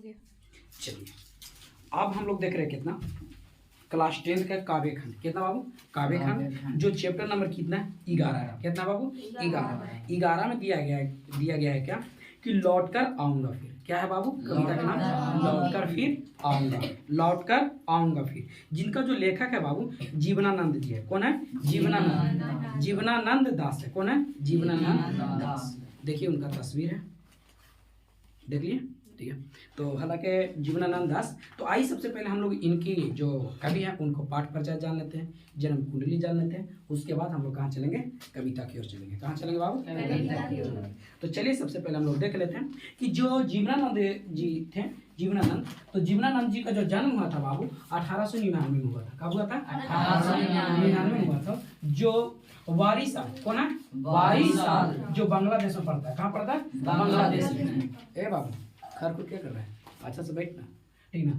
गया। चलिए अब हम लोग देख रहे हैं कितना क्लास 10 का काव्य खंड। कितना बाबू? काव्य खंड जो चैप्टर नंबर कितना है? 11 है। कितना बाबू? 11 में दिया गया है क्या कि लौट कर आऊंगा फिर। क्या है बाबू कविता का नाम? लौट कर फिर आऊंगा। लौट कर आऊंगा फिर। जिनका जो लेखक है बाबू जीवनानंद जी है। कौन है? जीवनानंद। जीवनानंद दास है। कौन है? जीवनानंद दास। देखिए उनका तस्वीर है, देख लिए, ठीक है। तो हालांकि जीवनानंद दास। तो आइए सबसे पहले हम लोग इनकी जो कवि हैं उनको पाठ परिचय जान लेते हैं, जन्म कुंडली जान लेते हैं। उसके बाद हम लोग कहाँ चलेंगे? कविता की ओर चलेंगे। कहाँ चलेंगे बाबू? कविता की ओर। तो चलिए सबसे पहले हम लोग देख लेते हैं कि जो जीवनानंद जी थे, जीवनानंद, तो जीवनानंद जी का जो जन्म हुआ था बाबू 1899 में हुआ था। कब हुआ था? 1899 में हुआ था। जो वारिसा, कौन है? वारिसा जो बांग्लादेश में पड़ता है। कहाँ पड़ता है? बांग्लादेश में। ए बाबू खरकुट क्या कर रहा है? अच्छा से बैठना, ठीक ना।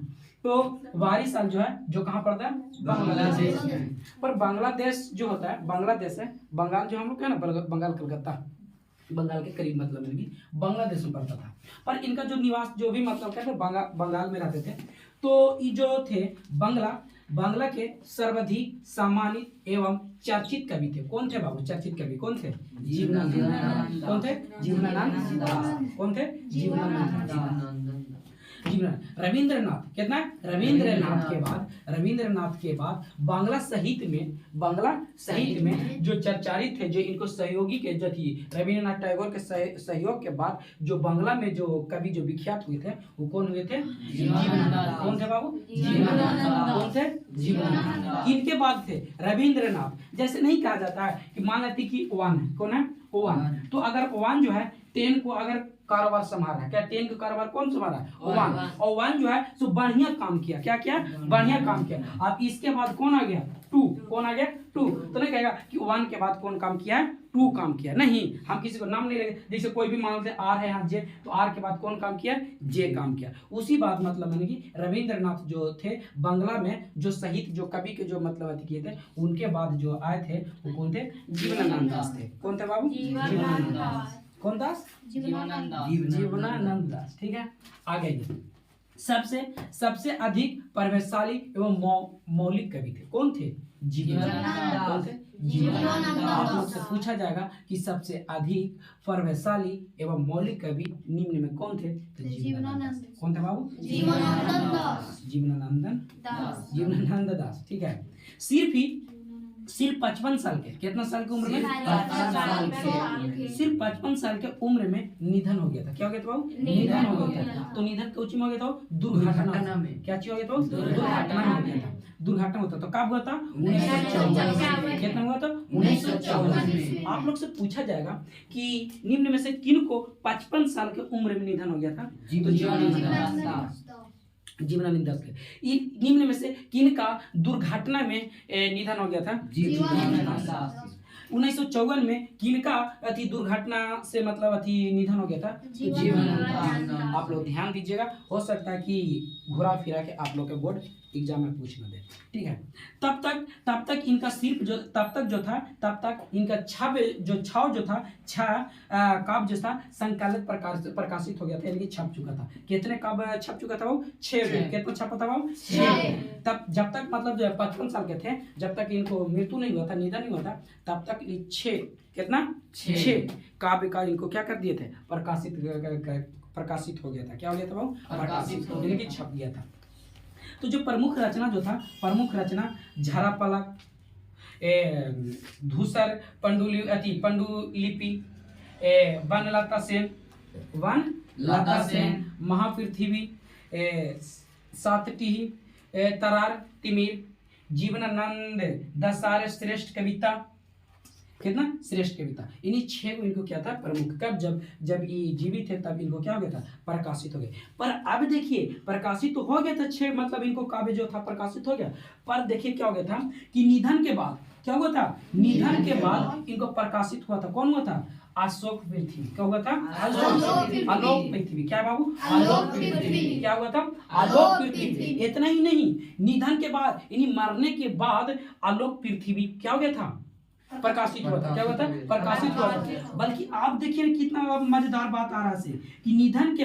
तो वारिसा जो है जो कहाँ पड़ता है? बांग्लादेश में। पर बांग्लादेश जो होता है, बांग्लादेश है, बंगाल जो हम लोग क्या ना, बंगाल कलकत्ता, बंगाल के करीब मतलब में बांग्लादेश में पड़ता था। पर इनका जो निवास जो भी मतलब क्या बंगाल में रहते थे। तो ये जो थे बांग्ला के सर्वाधिक सम्मानित एवं चर्चित कवि थे। कौन थे बाबू चर्चित कवि? कौन थे? जीवनानंद। कौन थे? जीवनानंद दास। कौन थे? जीवनानंद दास। रविंद्रनाथ। कितना? रविंद्रनाथ के बाद बांग्ला साहित्य में जो चर्चारित थे, जो इनको सहयोगी के जो थी रविंद्रनाथ टैगोर के सहयोग के बाद जो बांग्ला में जो कवि जो विख्यात हुए थे वो कौन हुए थे? जीवनानंद। कौन थे बाबू? जीवनानंद। कौन थे? जीवनानंद। इनके बाद थे रविंद्रनाथ। जैसे नहीं कहा जाता है कि मान लेते कि ओवन है। कौन है? ओवन। तो अगर ओवन जो है 10 को अगर कारोबार संभाल रहा है, क्या 10 का कारोबार कौन संभाल रहा है? ओवन। और वन जो है सो बढ़िया काम किया। क्या किया? बढ़िया काम किया। अब इसके बाद कौन आ गया? 2। कौन आ गया? 2। तो नहीं कहेगा कि वन के बाद कौन काम किया है? 2 काम किया। नहीं, हम किसी को नाम नहीं लेंगे। जैसे कोई भी मान लेते आर है यहाँ जे, तो आर के बाद कौन काम किया? जे काम किया। उसी बात मतलब मैंने कि रविंद्रनाथ जो थे बांग्ला में जो साहित्य जो कवि के जो मतलब किए थे, उनके बाद जो आए थे वो कौन थे? जीवनानंद दास थे। कौन थे बाबू? जीवनानंद दास। कौन दास? जीवनानंद दास। ठीक है, आगे जी। सबसे अधिक प्रभावशाली एवं मौलिक कवि थे। कौन थे? जीवनानंद। कौन थे? जीवनानंद। आप लोग से पूछा जाएगा कि सबसे अधिक प्रभावशाली एवं मौलिक कवि निम्न में कौन थे? तो जीवनानंद। कौन थे बाबू? जीवनानंद दास। ठीक है। सिर्फ 55 साल के, कितना साल की उम्र में? 55 साल के। सिर्फ 55 साल के उम्र में निधन हो गया था। क्या हो गया था बाबू? निधन हो गया था। तो निधन क्यों हो गया था? दुर्घटना में। क्या चीज हो गया था? दुर्घटना में हो गया था। दुर्घटना होता तो कब हुआ था? 1954। कितना हुआ था? 1954 में। आप लोग से पूछा जाएगा कि निम्न में से किन को 55 साल के उम्र में निधन हो गया था? जीवनानंद दास के। निम्न में से किन का दुर्घटना में निधन हो गया था? जीवनानंद दास। 1954 में किनका अति दुर्घटना से मतलब अति निधन हो गया था? जीवनानंद दास। आप लोग ध्यान दीजिएगा, हो सकता है कि घुरा फिरा के आप लोग के बोर्ड एग्जाम में पूछ न दे। ठीक है। तब तक इनका सिर्फ जो तब तक इनका छाव जो था काव्य जो था संकलित प्रकाशित हो गया था, यानी कि छप चुका था। कितने काव्य छप चुका था वो? 6। कितना छपा था वो? 6। तब जब तक मतलब जो 55 साल के थे, जब तक इनको मृत्यु नहीं हुआ था, निधन नहीं हुआ था, तब तक 6 कितना 6 काव्य का इनको क्या कर दिए थे? प्रकाशित हो गया था। क्या हो गया था वो? प्रकाशित हो गया, छप गया था। तो जो प्रमुख रचना झारापलक, धूसर, पंडुलिपि, वनलता सेन, महापृथ्वी, सातटिही, तरार तिमिर, जीवनानंद दास श्रेष्ठ कविता। कितना? श्रेष्ठ कविता। इन्हीं 6 को इनको क्या था? प्रमुख। कब? जब ये जीवित थे तब इनको क्या हो गया था? प्रकाशित हो गए। पर अब देखिए प्रकाशित तो हो गया था 6, मतलब इनको काव्य जो था प्रकाशित हो गया। पर देखिए क्या हो गया था कि निधन के बाद क्या हुआ था? निधन के बाद इनको प्रकाशित हुआ था। कौन हुआ था? अशोक पृथ्वी। क्या हुआ था? आलोक पृथ्वी। क्या बाबू? आलोक पृथ्वी। क्या हुआ था? आलोक पृथ्वी। इतना ही नहीं, निधन के बाद यानी मरने के बाद आलोक पृथ्वी क्या हो गया था? प्रकाशित हुआ था। क्या हुआ था? प्रकाशित हुआ था। बल्कि आप देखिए कितना मजेदार बात आ रहा है कि निधन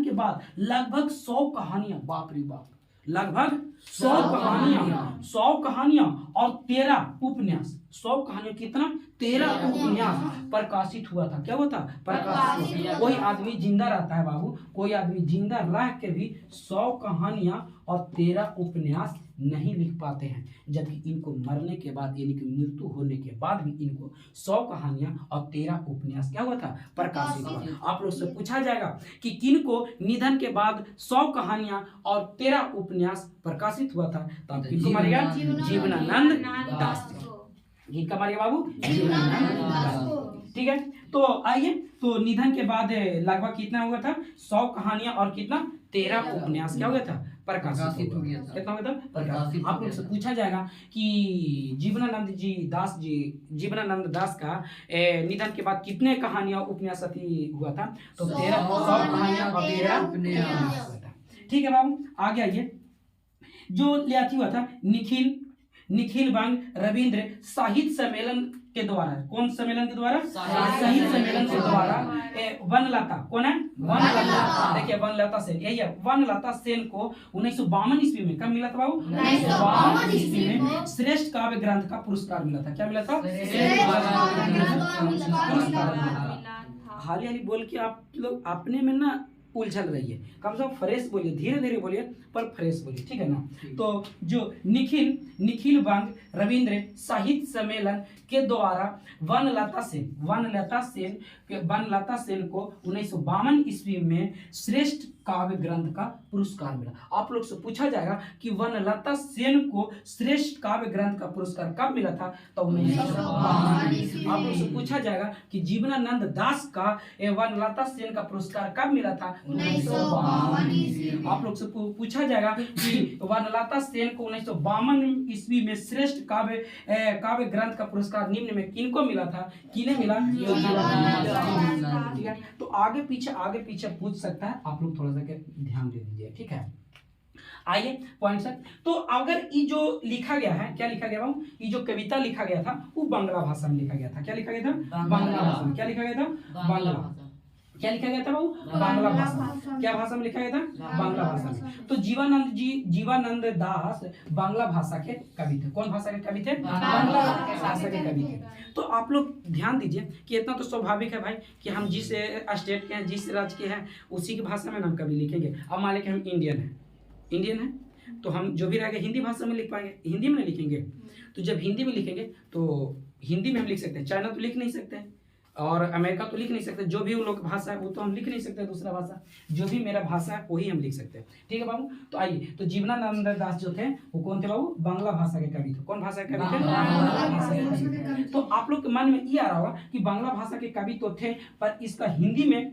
के बाद लगभग 100 कहानियां, बाप रे बाप, लगभग 100 कहानियां और 13 उपन्यास। 100 कहानियों, कितना? 13 उपन्यास प्रकाशित हुआ था। क्या हुआ था? प्रकाशित हुआ। कोई आदमी जिंदा रहता है बाबू, कोई आदमी जिंदा रह के भी 100 कहानियां और 13 उपन्यास नहीं लिख पाते हैं, जबकि इनको मरने के बाद, यानी कि मृत्यु होने के बाद भी इनको 100 कहानियां और 13 उपन्यास क्या हुआ था? प्रकाशित हुआ। आप लोग से पूछा जाएगा कि किनको निधन के बाद 100 कहानियां और 13 उपन्यास प्रकाशित हुआ था, तो आप किनको मारिएगा? जीवनानंद दास। किनका मारिएगा बाबू? जीवनानंद दास। ठीक है, तो आइए, तो निधन के बाद लगभग कितना हुआ था? 100 कहानियां और कितना? 13 उपन्यास क्या हुआ था? प्रकाशित हो गया था। कितना हुआ था? प्रकाशित। आप लोग से पूछा जाएगा कि जीवनानंद दास का निधन के बाद कितने कहानियां उपन्यास हुआ था? तो 13 कहानियां और 13 उपन्यास हुआ था। ठीक है बाबू, आगे आइए। जो लिया हुआ था निखिल बंग रविंद्र साहित्य सम्मेलन के द्वारा। कौन सम्मेलन के द्वारा? साहित्य सम्मेलन के द्वारा वनलता। कौन है? वनलता। देखिए वनलता सेन, यही है। वनलता सेन को 1952 ईस्वी में कब मिला था बाबू? 1952 ईस्वी में श्रेष्ठ काव्य ग्रंथ का पुरस्कार मिला था। क्या मिला था? हाली बोल के आप लोग अपने में ना उलझल रही है, कम से कम फ्रेश बोलिए, धीरे धीरे बोलिए पर फ्रेश बोलिए, ठीक है ना? तो जो निखिल बंग रविंद्र साहित्य सम्मेलन के द्वारा वनलता सेन को 1952 ईस्वी में श्रेष्ठ काव्य ग्रंथ का पुरस्कार मिला। आप लोग से पूछा जाएगा कि वनलता सेन को श्रेष्ठ काव्य ग्रंथ का पुरस्कार कब मिला था? तो 1952। आप लोग से पूछा जाएगा कि जीवनानंद दास का वनलता सेन का पुरस्कार कब मिला था? 1952। आप लोग से पूछा जाएगा कि वनलता सेन को 1952 ईस्वी में श्रेष्ठ काव्य ग्रंथ का पुरस्कार निम्न में किनको मिला था? किन्हें मिला? ठीक है, तो आगे पीछे पूछ सकता है, आप लोग थोड़ा सा ध्यान दे दीजिए, ठीक है? आइए पॉइंट सर। तो अगर ये जो लिखा गया है, क्या लिखा गया बाबू? ये जो कविता लिखा गया था वो बांग्ला भाषा में लिखा गया था। क्या लिखा गया था? बांग्ला भाषा में। क्या लिखा गया था? बांग्ला। क्या लिखा गया था बाबू? बांग्ला भाषा। क्या भाषा में लिखा गया था? बांग्ला भाषा में। तो जीवानंद दास बांग्ला भाषा के कवि थे। कौन भाषा के कवि थे? बांग्ला भाषा के कवि थे। तो आप लोग ध्यान दीजिए कि इतना तो स्वाभाविक है भाई कि हम जिस स्टेट के हैं, जिस राज्य के हैं, उसी की भाषा में हम कवि लिखेंगे। अब मान लें हम इंडियन है तो हम जो भी रहेगा हिंदी भाषा में लिख पाएंगे, हिंदी में लिखेंगे। तो जब हिंदी में लिखेंगे तो हिंदी में हम लिख सकते हैं। चाइना तो लिख नहीं सकते और अमेरिका तो लिख नहीं सकते। जो भी उन लोग भाषा है वो तो हम लिख नहीं सकते, दूसरा भाषा। जो भी मेरा भाषा है वही हम लिख सकते हैं, ठीक है बाबू? तो आइए, तो जीवनानंद दास जो थे वो कौन थे बाबू? बांग्ला भाषा के कवि थे। कौन भाषा के कवि थे? बांग्ला भाषा के कवि थे। तो आप लोग के मन में ये आ रहा होगा कि बांग्ला भाषा के कवि तो थे, पर इसका हिंदी में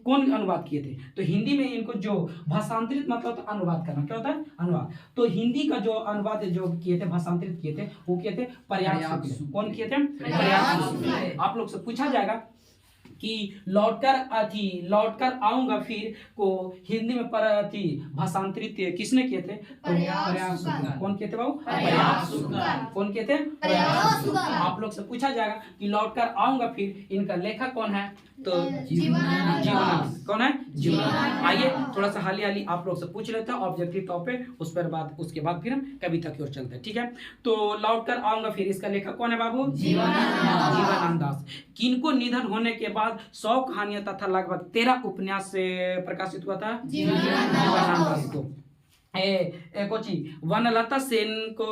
कौन अनुवाद किए थे? तो हिंदी में इनको जो भाषांतरित मतलब तो अनुवाद करना, क्या होता है? अनुवाद। तो हिंदी का जो अनुवाद जो किए थे, भाषांतरित किए थे, वो किए थे प्रयाग शुक्ल। कौन किए थे? प्रयाग शुक्ल। आप लोग से पूछा जाएगा कि लौटकर आऊंगा फिर को हिंदी में भाषांतरित किसने किए थे? प्रयाग शुक्ल। कौन किए थे बाबू? प्रयाग शुक्ल। कौन किए थे? प्रयाग शुक्ल। आप लोग से पूछा जाएगा कि लौटकर आऊंगा फिर, इनका लेखक कौन है? तो जीवनानंद। कौन है? जीवनानंद। आइए थोड़ा सा हाली आप लोग से पूछ लेते हैं ऑब्जेक्टिव तौर पे, उसके बाद फिर हम कविता की ओर चलते हैं, ठीक है? तो लौटकर आऊंगा फिर, इसका लेखक कौन है बाबू? जीवनानंद दास। किनको निधन होने के बाद 100 कहानियां तथा लगभग 13 उपन्यास से प्रकाशित हुआ था? जीवनानंद दास को। वनलता सेन को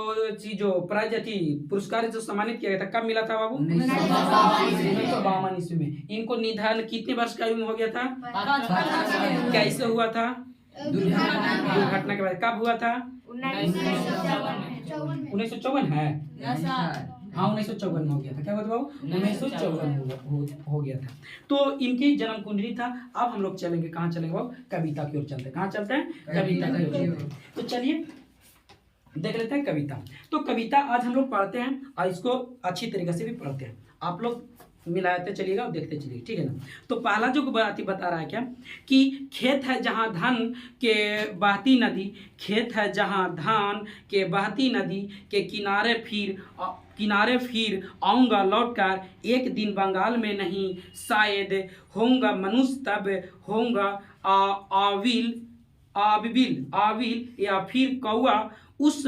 जो प्राइज थी, पुरस्कार जो सम्मानित किया गया था, कब मिला था बाबू? 1952 ईस्वी में। इनको निधन कितने वर्ष का हो गया था? कैसे हुआ था? दुर्घटना के बाद। कब हुआ था? 1954 है। हाँ 1954 में हो गया था। क्या हुआ था बाबू? 1954 हो गया था। तो इनकी जन्म कुंडली था। अब हम लोग चलेंगे, कहाँ चलेंगे बाबू? कविता की ओर चलते हैं। कहाँ चलते हैं? कविता की ओर चलते हैं। तो चलिए देख लेते हैं कविता। तो कविता आज हम लोग पढ़ते हैं और इसको अच्छी तरीके से भी पढ़ते हैं। आप लोग मिलाते चलिएगा और देखते चलिए, ठीक है ना। तो पहला जो बात बता रहा है क्या कि खेत है जहाँ धान के बहती नदी, खेत है जहाँ धान के बहती नदी के किनारे फिर आऊँगा लौटकर, एक दिन बंगाल में नहीं शायद होऊंगा मनुष्य, तब होऊंगा आविल या फिर कौआ, उस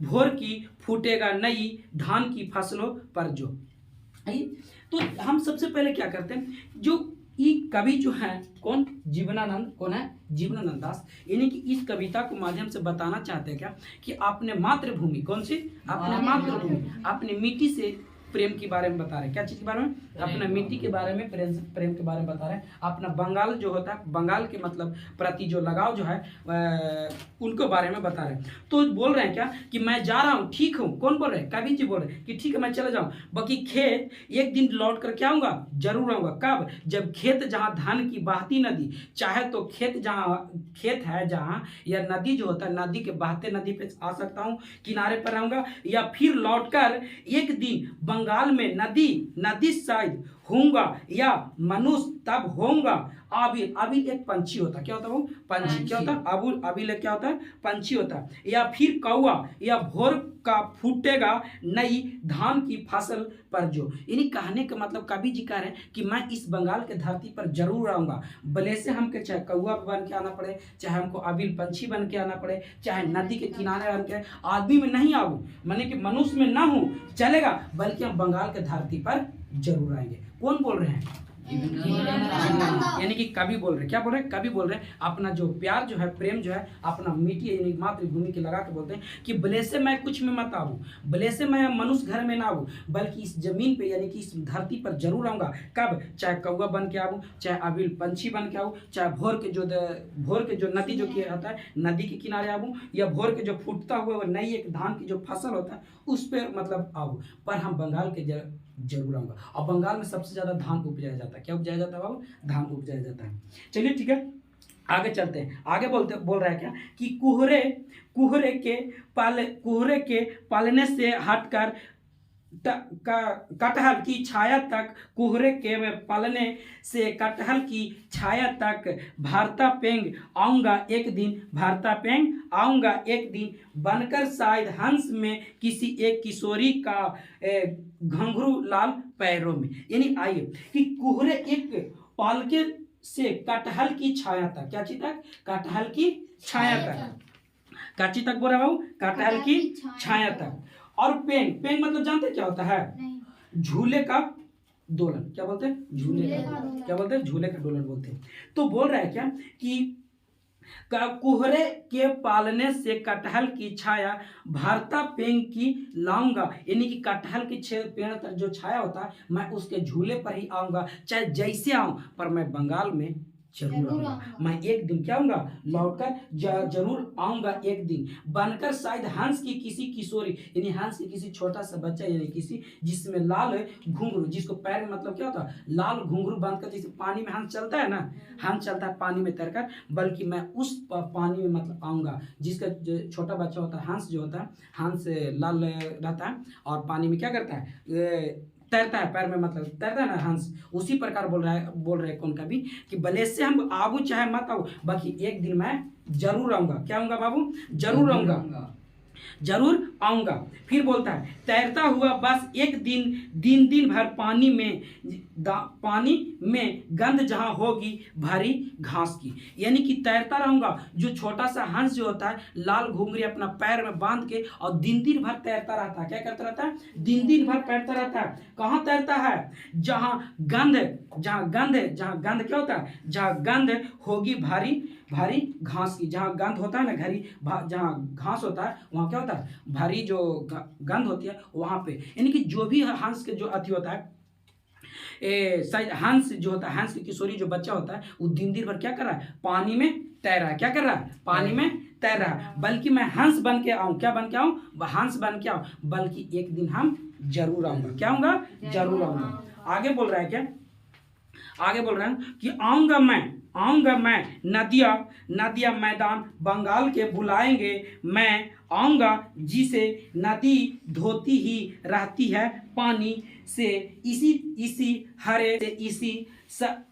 भोर की फूटेगा नई धान की फसलों पर जो। तो हम सबसे पहले क्या करते हैं, जो ये कवि जो है कौन, जीवनानंद, कौन है, जीवनानंद दास, यानी कि इस कविता को माध्यम से बताना चाहते हैं क्या कि अपने मातृभूमि, कौन सी, अपने मातृभूमि, अपने मिट्टी से प्रेम के बारे में बता रहे हैं। क्या चीज के बारे में, अपना मिट्टी के बारे में, प्रेम के बारे में बता रहे हैं। अपना बंगाल जो होता है, बंगाल के मतलब प्रति जो लगाव जो है उनको बारे में बता रहे हैं। तो बोल रहे हैं क्या कि मैं जा रहा हूँ, ठीक हूँ, कौन बोल रहे हैं, कवि जी बोल रहे हैं कि ठीक है मैं चला जाऊँ, बाकी खेत एक दिन लौट कर क्या आऊँगा, जरूर आऊँगा। कब, जब खेत जहाँ धान की बहती नदी, चाहे तो खेत है जहाँ, या नदी जो होता है, नदी के बहते नदी पे आ सकता हूँ, किनारे पर आऊँगा, या फिर लौटकर एक दिन बंगाल में नदी शायद होऊंगा, या मनुष्य तब होऊंगा आबिल एक पंछी होता है, क्या होता है वो, पंछी, क्या होता है, आबिल क्या होता है, पंछी होता है, या फिर कौआ, या भोर का फूटेगा नई धान की फसल पर जो। यानी कहने का मतलब कवि जी कह रहे हैं कि मैं इस बंगाल के धरती पर जरूर आऊंगा, भले से हमको चाहे कौआ बन के आना पड़े, चाहे हमको आबिल पंछी बन के आना पड़े, चाहे नदी के किनारे बन के, आदमी में नहीं आऊँ, माने कि मनुष्य में ना हूँ चलेगा, बल्कि हम बंगाल के धरती पर जरूर आएंगे। कौन बोल रहे हैं, यानी कि कवि बोल रहे हैं, क्या बोल रहे हैं, कवि बोल रहे हैं अपना जो प्यार जो है, प्रेम जो है, अपना मिट्टी यानी मातृभूमि के लगा के बोलते हैं कि भले से मैं कुछ में मत आऊँ, भले से मैं मनुष्य घर में ना आऊँ, बल्कि इस जमीन पे यानी कि इस धरती पर जरूर आऊँगा। कब, चाहे कौआ बन के आऊँ, चाहे आबिल पंछी बन के आऊँ, चाहे भोर के जो नदी जो किया होता है, नदी के किनारे आऊँ, या भोर के जो फूटता हुआ नई एक धान की जो फसल होता है उस पर मतलब आऊँ, पर हम बंगाल के जरूर आऊँगा। और बंगाल में सबसे ज़्यादा धान उपजाया जाता है, क्या उपजाया जाता है बाबू, धान उपजाया जाता है। चलिए ठीक है, आगे चलते हैं। आगे बोल रहा है क्या कि कुहरे के पालने से हटकर कटहल की छाया तक, कुहरे के पालने से कटहल की छाया तक, भारता पेंग आऊँगा एक दिन, भारता पेंग आऊँगा एक दिन, बनकर शायद हंस में किसी एक किशोरी का घुंघरू लाल पैरों में। यानी आइए कि कुहरे एक पालके से कटहल की छाया तक, क्या चीज तक, कटहल की छाया तक, क्या चीज तक बोल रहा हूँ, कटहल की छाया तक। और पेंग मतलब जानते क्या होता है, झूले का दोलन, क्या बोलते हैं, झूले का, क्या बोलते हैं, झूले का दोलन बोलते हैं। तो बोल रहा है क्या कि कुहरे के पालने से कटहल की छाया, भारता पेंग की लाऊंगा, यानी कि कटहल के पेड़ पर जो छाया होता है मैं उसके झूले पर ही आऊंगा, चाहे जैसे आऊं, पर मैं बंगाल में जरूर आऊंगा। मैं एक दिन क्या आऊंगा, लौटकर जरूर आऊंगा एक दिन, बनकर शायद हंस की किसी किशोरी, यानी हंस की किसी छोटा सा बच्चा, यानी किसी जिसमें लाल घुंघरू, जिसको पैर में मतलब क्या होता है, लाल घुंघरू बांधकर, जैसे पानी में हंस चलता है ना, हंस चलता है पानी में तैरकर, बल्कि मैं उस पानी में मतलब आऊंगा जिसका छोटा बच्चा होता है, हंस जो होता है, हंस लाल रहता है और पानी में क्या करता है, तैरता है, पैर में मतलब तैरता है ना हंस, उसी प्रकार बोल रहे कौन कभी कि भले से हम आबू चाहे मत आऊँ, बाकी एक दिन मैं जरूर आऊंगा। क्या आऊंगा बाबू, जरूर आऊंगा, जरूर आऊंगा। फिर बोलता है तैरता हुआ बस एक दिन भर पानी में गंध जहाँ होगी भारी घास की, यानी कि तैरता रहूंगा। जो छोटा सा हंस जो होता है लाल घुंघरी अपना पैर में बांध के और दिन भर तैरता रहता है, क्या करता रहता है, दिन भर तैरता रहता है। कहाँ तैरता है, जहाँ गंध क्या होता है, जहाँ गंध होगी भारी घास की, जहाँ गंध होता है ना, जहाँ घास होता है वहाँ क्या होता है, भारी जो गंध होती है वहाँ पे। यानी कि जो भी हंस के जो अति होता है, हंस जो होता है, हंस की किशोरी जो बच्चा होता है, वो दिन भर क्या कर रहा है, पानी में तैर रहा है। क्या कर रहा है, पानी में तैर रहा है। बल्कि मैं हंस बन के आऊँ, क्या बन के आऊँ, हंस बन के आऊँ, बल्कि एक दिन हम जरूर आऊंगा। क्या आऊंगा, जरूर आऊंगा। आगे बोल रहा है क्या, आगे बोल रहा हूँ कि आऊँगा मैं, नदियाँ मैदान बंगाल के बुलाएंगे, मैं आऊँगा जिसे नदी धोती ही रहती है पानी से, इसी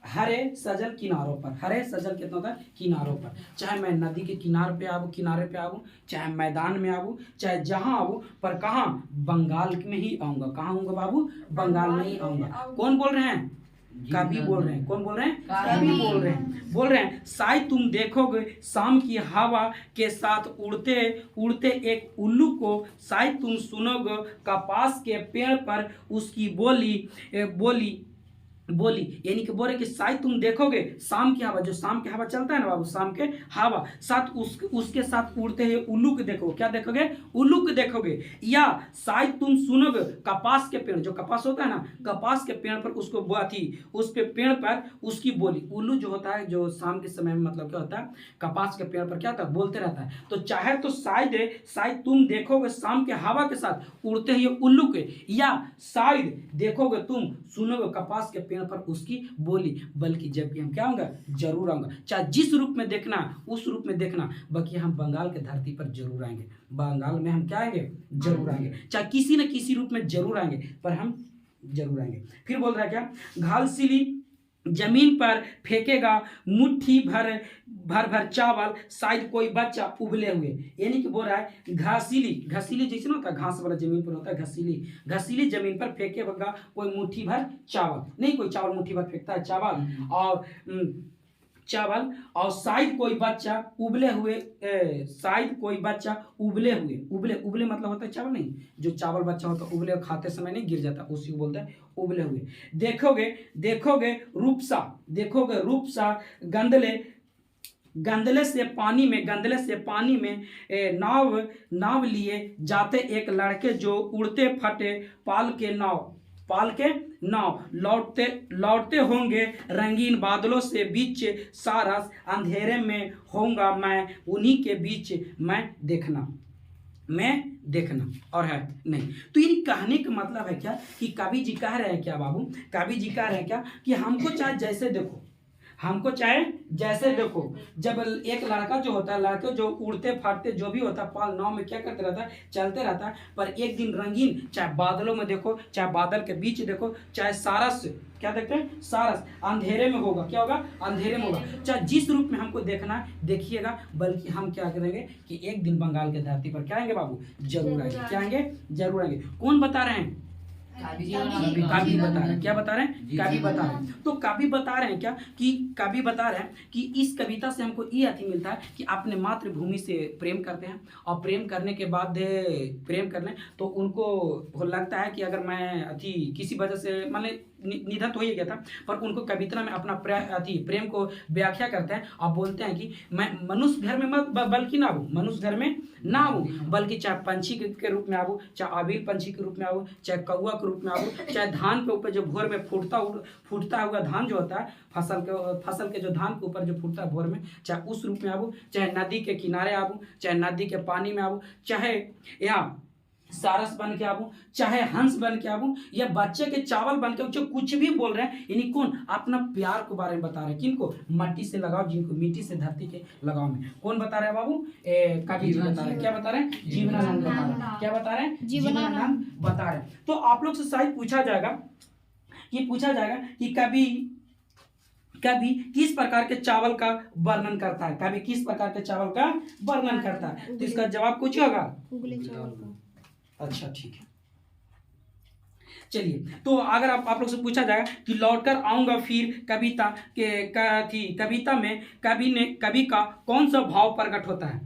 हरे सजल किनारों पर। हरे सजल कितना होता है? किनारों पर। चाहे मैं नदी के किनारे पे आऊँ, चाहे मैदान में आऊँ, चाहे जहाँ आऊँ, पर कहाँ? बंगाल में ही आऊँगा। कहाँ आऊँगा बाबू? बंगाल में ही आऊँगा। कौन बोल रहे हैं? कवि बोल रहे हैं। कौन बोल रहे हैं? कवि बोल रहे हैं शायद तुम देखोगे शाम की हवा के साथ उड़ते उड़ते एक उल्लू को, शायद तुम सुनोगे कपास के पेड़ पर उसकी बोली यानी कि बोल रहे कि शायद तुम देखोगे शाम की हवा, जो शाम की हवा चलता है ना बाबू, शाम के हवा साथ उसके साथ उड़ते हुए उल्लू को देखोगे। क्या देखोगे? उल्लू को देखोगे। या शायद तुम सुनोगे कपास के पेड़, जो कपास होता है ना, कपास के पेड़ पर उसको उस पे पेड़ पर उसकी बोली। उल्लू जो होता है, जो शाम के समय में मतलब क्या होता है, कपास के पेड़ पर क्या होता है? बोलते रहता है। तो चाहे तो शायद तुम देखोगे शाम के हवा के साथ उड़ते हुए उल्लू के, या शायद देखोगे तुम सुनोगे कपास के पेड़ पर उसकी बोली, बल्कि जब भी हम क्या होंगे? जरूर आऊंगा। चाहे जिस रूप में देखना उस रूप में देखना, बाकी हम बंगाल के धरती पर जरूर आएंगे। बंगाल में हम क्या आएंगे? जरूर आएंगे। चाहे किसी न किसी रूप में जरूर आएंगे, पर हम जरूर आएंगे। फिर बोल रहा है क्या? घालसिली जमीन पर फेंकेगा मुट्ठी भर चावल, शायद कोई बच्चा उबले हुए। यानी कि बोल रहा है घसीली जैसे ना होता है, घास वाला जमीन पर होता है, घसीली जमीन पर फेंकेगा कोई मुट्ठी भर चावल। नहीं कोई चावल मुट्ठी भर फेंकता है चावल और शायद कोई बच्चा उबले हुए, उबले मतलब होता है चावल नहीं, जो चावल बच्चा होता है उबले खाते समय नहीं गिर जाता, उसी को बोलते हैं उबले हुए। देखोगे रूपसा गंदले से पानी में नाव लिए जाते एक लड़के, जो उड़ते फटे पाल के नाव लौटते होंगे रंगीन बादलों से बीच, सारस अंधेरे में होऊंगा मैं, उन्हीं के बीच मैं देखना और है नहीं। तो ये कहने का मतलब है क्या कि कवि जी कह रहे हैं क्या बाबू? कवि जी कह रहे हैं क्या कि हमको चाहे जैसे देखो, जब एक लड़का जो होता है, लड़के जो उड़ते फाटते जो भी होता है पाल नाव में क्या करते रहता है? चलते रहता है। पर एक दिन रंगीन, चाहे बादलों में देखो, चाहे बादल के बीच देखो, चाहे सारस, क्या देखते हैं? सारस अंधेरे में होगा। क्या होगा? अंधेरे में होगा। चाहे जिस रूप में हमको देखना है देखिएगा, बल्कि हम क्या करेंगे कि एक दिन बंगाल के धरती पर क्या आएंगे बाबू? जरूर आएंगे। क्या आएंगे? जरूर आएंगे। कौन बता रहे हैं? कवि बता रहे हैं। क्या बता रहे हैं? कवि बता रहे हैं। तो कवि बता रहे हैं क्या कि कवि बता रहे हैं कि इस कविता से हमको ये अति मिलता है कि अपने मातृभूमि से प्रेम करते हैं, और प्रेम करने के बाद तो उनको लगता है कि अगर मैं किसी वजह से मान ले निधन तो हो ही गया था, पर उनको कविता में अपना प्रेम को व्याख्या करते हैं और बोलते हैं कि मैं मनुष्य घर में बल्कि ना आऊँ, मनुष्य घर में ना आऊँ, बल्कि चाहे पंछी के रूप में आऊँ, चाहे आबिल पंछी के रूप में आऊँ, चाहे कौआ के रूप में आऊँ, चाहे धान के ऊपर जो भोर में फूटता हुआ धान जो होता है, फसल के जो धान के ऊपर जो फूटता है भोर में, चाहे उस रूप में आऊँ, चाहे नदी के किनारे आऊँ, चाहे नदी के पानी में आऊँ, चाहे यहाँ सारस बन के आऊँ, चाहे हंस बन के आऊँ, या बच्चे के चावल बन के, जो कुछ भी बोल रहे हैं, यानी कौन? अपना प्यार के बारे में बता रहे हैं। किनको? मट्टी से लगाओ, जिनको मिट्टी से धरती के लगाओ में। कौन बता रहे हैं बाबू? कवि जी बता रहे हैं। क्या बता रहे हैं? जीवनानंद बता रहे हैं। क्या बता रहे हैं? जीवनानंद बता रहे हैं। तो आप लोग से शायद पूछा जाएगा कि कवि किस प्रकार के चावल का वर्णन करता है? कवि किस प्रकार के चावल का वर्णन करता है? तो इसका जवाब कुछ होगा? उबले चावल का। अच्छा ठीक है, चलिए। तो अगर आप लोग से पूछा जाएगा कि लौटकर आऊंगा फिर कविता में कवि का कौन सा भाव प्रकट होता है,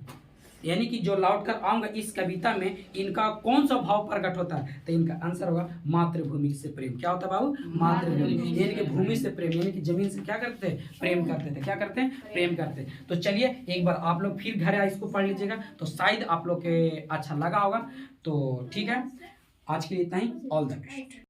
यानी कि जो लौटकर आऊंगा इस कविता में इनका कौन सा भाव प्रकट होता है? तो इनका आंसर होगा मातृभूमि से प्रेम। क्या होता है बाबू? मातृभूमि, यानी कि भूमि से प्रेम, यानी कि जमीन से क्या करते थे? प्रेम करते थे। क्या करते हैं? प्रेम करते। तो चलिए एक बार आप लोग फिर घर आए इसको पढ़ लीजिएगा, तो शायद आप लोग के अच्छा लगा होगा। तो ठीक है, आज के लिए इतना ही। All the best.